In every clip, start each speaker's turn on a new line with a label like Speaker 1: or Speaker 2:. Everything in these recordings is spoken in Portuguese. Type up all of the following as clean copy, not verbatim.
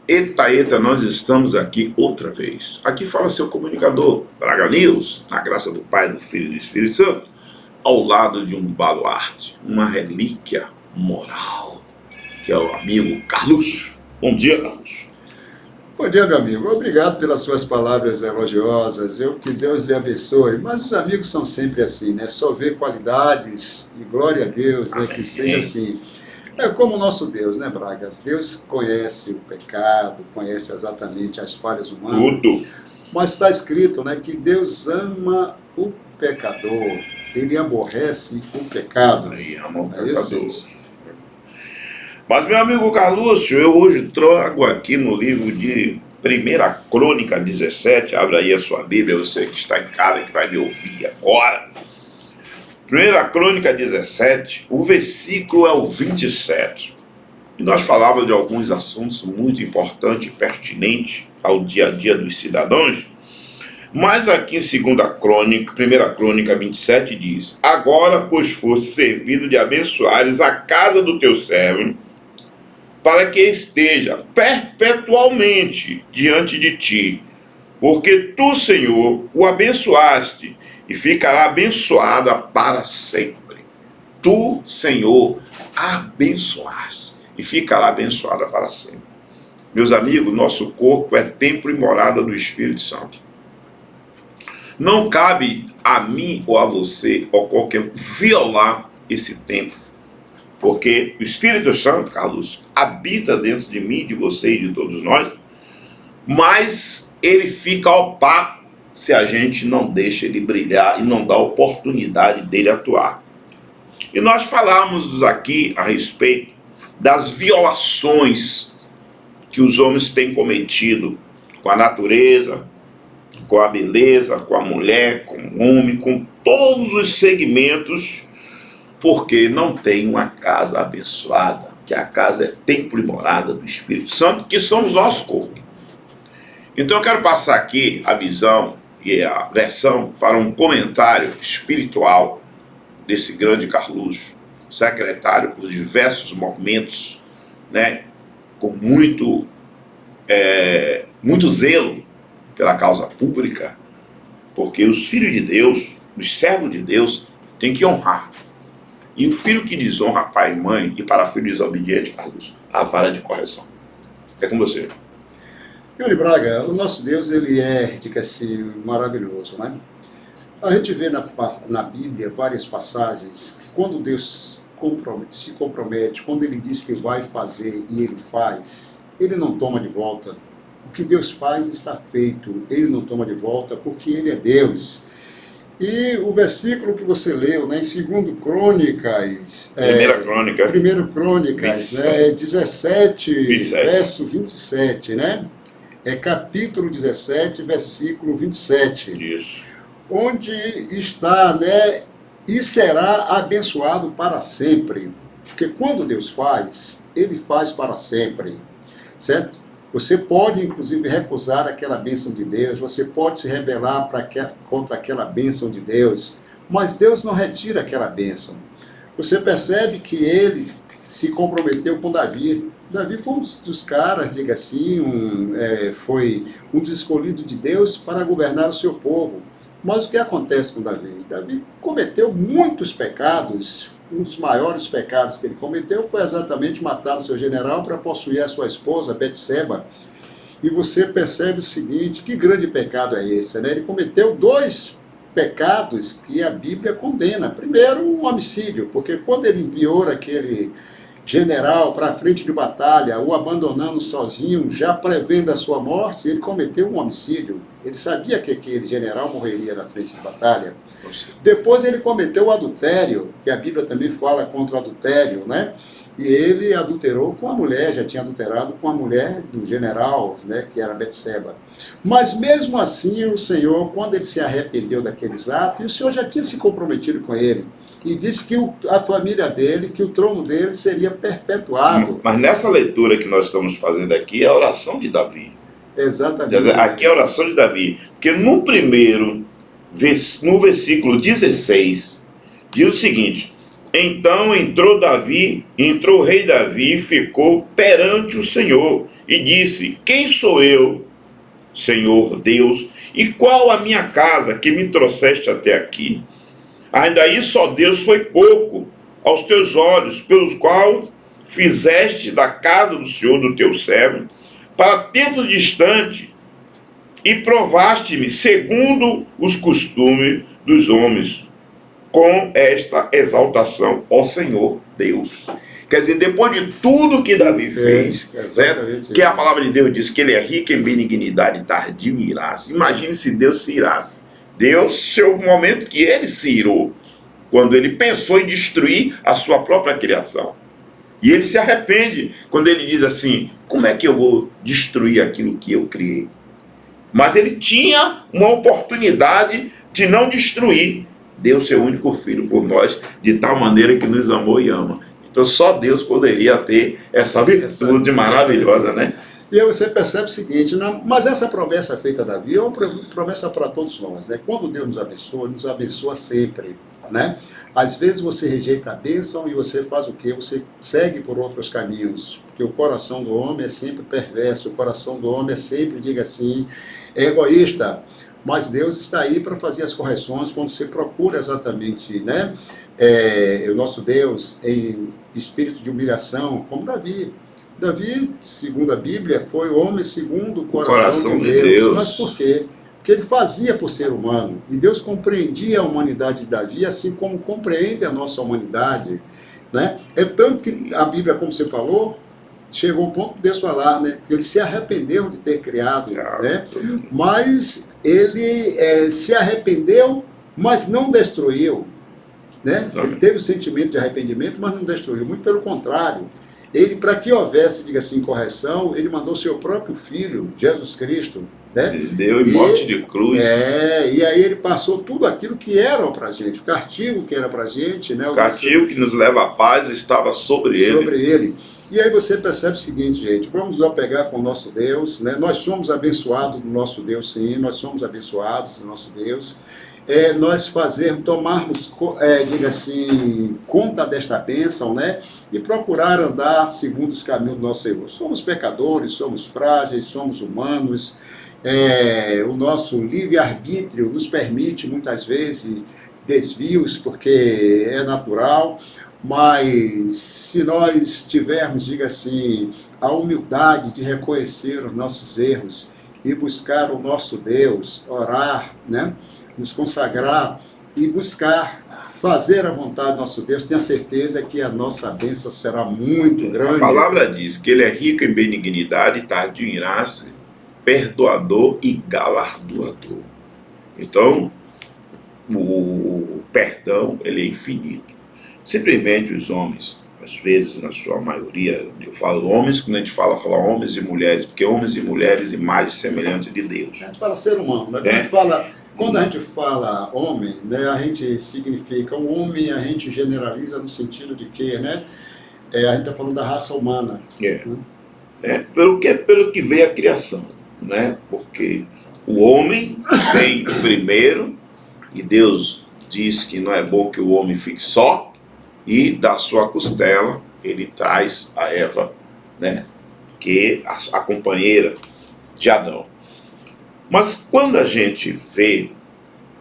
Speaker 1: Eita, eita, nós estamos aqui outra vez. Aqui fala seu comunicador, Braga News, na graça do Pai, do Filho e do Espírito Santo, ao lado de um baluarte, uma relíquia moral, que é o amigo Carluxo. Bom dia, Carluxo.
Speaker 2: Bom dia, meu amigo. Obrigado pelas suas palavras elogiosas. Que Deus lhe abençoe. Mas os amigos são sempre assim, né? Só vê qualidades e glória a Deus, né? Que seja assim. É como o nosso Deus, né, Braga? Deus conhece o pecado, conhece exatamente as falhas humanas.
Speaker 1: Tudo.
Speaker 2: Mas está escrito, né, que Deus ama o pecador. Ele aborrece o pecado.
Speaker 1: Aí, amor,
Speaker 2: É isso, gente?
Speaker 1: Mas, meu amigo Carluxo, eu hoje trago aqui no livro de 1 Crônica 17, abre aí a sua Bíblia, você que está em casa, que vai me ouvir agora. 1 Crônica 17, o versículo é o 27. E nós falávamos de alguns assuntos muito importantes e pertinentes ao dia a dia dos cidadãos. Mas aqui em 1 Crônica 27 diz: agora, pois fosse servido de abençoares a casa do teu servo, para que esteja perpetualmente diante de ti, porque tu, Senhor, o abençoaste, e ficará abençoada para sempre. Tu, Senhor, abençoaste, e ficará abençoada para sempre. Meus amigos, nosso corpo é templo e morada do Espírito Santo. Não cabe a mim ou a você, ou qualquer um, violar esse templo. Porque o Espírito Santo, Carlos, habita dentro de mim, de você e de todos nós, mas ele fica opaco se a gente não deixa ele brilhar e não dá oportunidade dele atuar. E nós falamos aqui a respeito das violações que os homens têm cometido com a natureza, com a beleza, com a mulher, com o homem, com todos os segmentos, porque não tem uma casa abençoada, que a casa é templo e morada do Espírito Santo, que somos nosso corpo. Então eu quero passar aqui a visão e a versão para um comentário espiritual desse grande Carluxo, secretário por diversos momentos, né, com muito zelo pela causa pública, porque os filhos de Deus, os servos de Deus, têm que honrar. E o filho que desonra pai e mãe, e para filho desobediente, Carlos, a vara de correção. É com você.
Speaker 2: Yuri Braga, o nosso Deus, ele é, diga assim, maravilhoso, né? A gente vê na Bíblia várias passagens, quando Deus se compromete, quando ele diz que vai fazer e ele faz, ele não toma de volta. O que Deus faz está feito, ele não toma de volta porque ele é Deus. E o versículo que você leu, né, em 2 Crônicas...
Speaker 1: 1
Speaker 2: Crônicas, 17, verso 27, né? É capítulo 17, versículo 27.
Speaker 1: Isso.
Speaker 2: Onde está, né, e será abençoado para sempre. Porque quando Deus faz, ele faz para sempre, certo? Você pode, inclusive, recusar aquela bênção de Deus, você pode se rebelar contra aquela bênção de Deus, mas Deus não retira aquela bênção. Você percebe que ele se comprometeu com Davi. Davi foi um dos caras, diga assim, foi um dos escolhidos de Deus para governar o seu povo. Mas o que acontece com Davi? Davi cometeu muitos pecados. Um dos maiores pecados que ele cometeu foi exatamente matar o seu general para possuir a sua esposa, Betseba. E você percebe o seguinte, que grande pecado é esse, né? Ele cometeu 2 pecados que a Bíblia condena. Primeiro, um homicídio, porque quando ele enviou aquele general para a frente de batalha, o abandonando sozinho, já prevendo a sua morte, ele cometeu um homicídio. Ele sabia que aquele general morreria na frente de batalha. Depois ele cometeu o adultério, que a Bíblia também fala contra o adultério, né? E ele adulterou com a mulher, já tinha adulterado com a mulher do general, né, que era Betseba. Mas mesmo assim, o Senhor, quando ele se arrependeu daqueles atos, o Senhor já tinha se comprometido com ele. E disse que a família dele, que o trono dele seria perpetuado.
Speaker 1: Mas nessa leitura que nós estamos fazendo aqui é a oração de Davi.
Speaker 2: Exatamente.
Speaker 1: Aqui é a oração de Davi. Porque no versículo 16, diz o seguinte: então entrou o rei Davi e ficou perante o Senhor, e disse: quem sou eu, Senhor Deus, e qual a minha casa que me trouxeste até aqui? Ainda aí só Deus foi pouco aos teus olhos, pelos quais fizeste da casa do Senhor do teu servo para tempos distantes, e provaste-me segundo os costumes dos homens, com esta exaltação, ó Senhor Deus. Quer dizer, depois de tudo que Davi fez, certo? Que a palavra de Deus diz que ele é rico em benignidade, tardio em irar-se. Imagine se Deus se irasse. Deus, chegou o momento que ele se irou, quando ele pensou em destruir a sua própria criação. E ele se arrepende quando ele diz assim: como é que eu vou destruir aquilo que eu criei? Mas ele tinha uma oportunidade de não destruir. Deu seu único filho por nós, de tal maneira que nos amou e ama. Então só Deus poderia ter essa virtude maravilhosa, né?
Speaker 2: E aí você percebe o seguinte, mas essa promessa feita a Davi é uma promessa para todos nós, né? Quando Deus nos abençoa sempre, né? Às vezes você rejeita a bênção e você faz o quê? Você segue por outros caminhos, porque o coração do homem é sempre perverso, o coração do homem é sempre, diga assim, egoísta. Mas Deus está aí para fazer as correções quando você procura exatamente, né? O nosso Deus em espírito de humilhação, como Davi. Davi, segundo a Bíblia, foi o homem segundo o coração de Deus. Mas por quê? Porque ele fazia por ser humano. E Deus compreendia a humanidade de Davi, assim como compreende a nossa humanidade, né? É tanto que a Bíblia, como você falou, chegou a um ponto de Deus falar, né? Que ele se arrependeu de ter criado, né? Mas ele se arrependeu, mas não destruiu, né? Ele teve o sentimento de arrependimento, mas não destruiu. Muito pelo contrário. Ele, para que houvesse, diga assim, correção, ele mandou seu próprio filho, Jesus Cristo, né?
Speaker 1: Ele deu em morte de cruz.
Speaker 2: E aí ele passou tudo aquilo que era para a gente, o castigo que era para a gente, né?
Speaker 1: O castigo que nos leva à paz estava sobre ele.
Speaker 2: E aí você percebe o seguinte, gente, vamos nos apegar com o nosso Deus, né? Nós somos abençoados do nosso Deus, sim, nós somos abençoados do nosso Deus. Nós tomarmos, diga assim, conta desta bênção, né? E procurar andar segundo os caminhos do nosso Senhor. Somos pecadores, somos frágeis, somos humanos. O nosso livre-arbítrio nos permite, muitas vezes, desvios, porque é natural. Mas se nós tivermos, diga assim, a humildade de reconhecer os nossos erros e buscar o nosso Deus, orar, né? Nos consagrar e buscar fazer a vontade do nosso Deus, tenha certeza que a nossa bênção será muito grande.
Speaker 1: A palavra diz que ele é rico em benignidade, tardio em irar-se, perdoador e galardoador. Então, o perdão, ele é infinito. Simplesmente os homens, às vezes, na sua maioria, eu falo homens, quando a gente fala homens e mulheres, porque homens e mulheres, imagem semelhante de Deus.
Speaker 2: A gente fala ser humano, né? Quando a gente fala homem, né, a gente significa o homem, a gente generaliza no sentido de que, né, a gente está falando da raça humana.
Speaker 1: Pelo que veio a criação, né? Porque o homem vem primeiro, e Deus diz que não é bom que o homem fique só, e da sua costela ele traz a Eva, né, que é a companheira de Adão. Mas quando a gente vê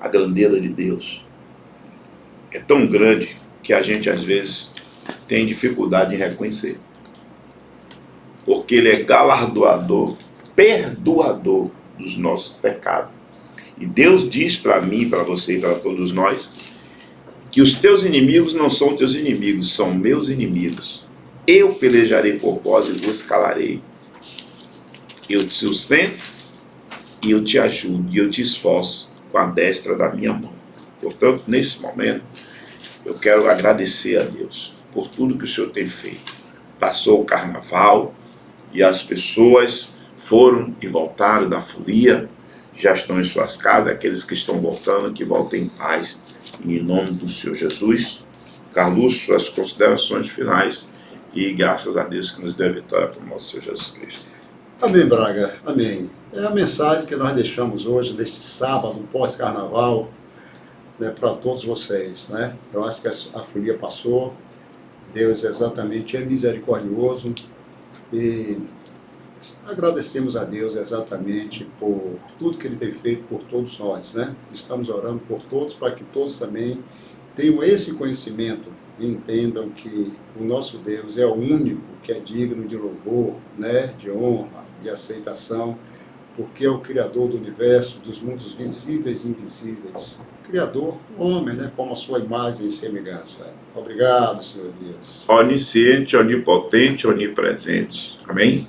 Speaker 1: a grandeza de Deus, é tão grande que a gente às vezes tem dificuldade em reconhecer. Porque ele é galardoador, perdoador dos nossos pecados. E Deus diz para mim, para você e para todos nós, que os teus inimigos não são teus inimigos, são meus inimigos. Eu pelejarei por vós e vos calarei. Eu te sustento, e eu te ajudo, e eu te esforço com a destra da minha mão. Portanto, nesse momento, eu quero agradecer a Deus por tudo que o Senhor tem feito. Passou o carnaval, e as pessoas foram e voltaram da folia, já estão em suas casas, aqueles que estão voltando, que voltem em paz, e em nome do Senhor Jesus. Carlos, suas considerações finais, e graças a Deus que nos deu a vitória para o nosso Senhor Jesus Cristo.
Speaker 2: Amém, Braga, amém. É a mensagem que nós deixamos hoje, neste sábado, pós-carnaval, né, para todos vocês, né? Eu acho que a folia passou, Deus exatamente é misericordioso, e Agradecemos a Deus exatamente por tudo que Ele tem feito por todos nós, né? Estamos orando por todos para que todos também tenham esse conhecimento e entendam que o nosso Deus é o único que é digno de louvor, né? De honra, de aceitação, porque é o Criador do universo, dos mundos visíveis e invisíveis. Criador do homem, né? Como a sua imagem e semelhança. Obrigado, Senhor Deus.
Speaker 1: Onisciente, onipotente, onipresente. Amém?